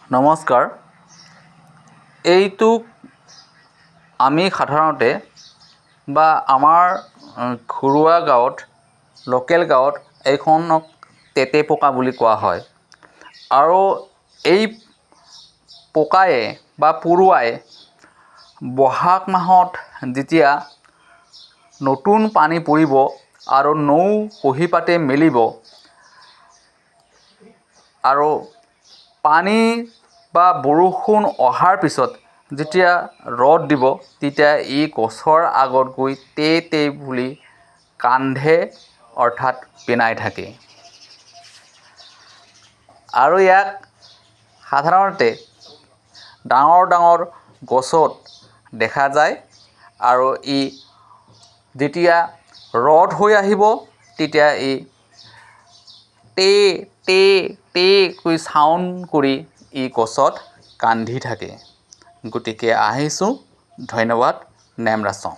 নমস্কাৰ। এইটো আমি সাধাৰণতে বা আমাৰ ঘৰুৱা গাঁৱত লোকেল গাঁৱত এইখনক তেতে পকা বুলি কোৱা হয়। আৰু এই পকায়ে বা পৰুৱাই বহাগ মাহত যেতিয়া নতুন পানী পৰিব আৰু নৌ কুঁহিপাতে মেলিব আৰু পানী বা বৰষুণ অহাৰ পিছত যেতিয়া ৰ'দ দিব তেতিয়া ই গছৰ আগত গৈ তে তে বুলি কান্ধে অৰ্থাৎ পিনাই থাকে। আৰু ইয়াক সাধাৰণতে ডাঙৰ ডাঙৰ গছত দেখা যায় আৰু ই যেতিয়া ৰ'দ হৈ আহিব তেতিয়া ই টে টে টে কৈ চাউণ্ড কৰি ই গছত কান্ধি থাকে। গতিকে আহিছোঁ, ধন্যবাদ, নেমৰাচং।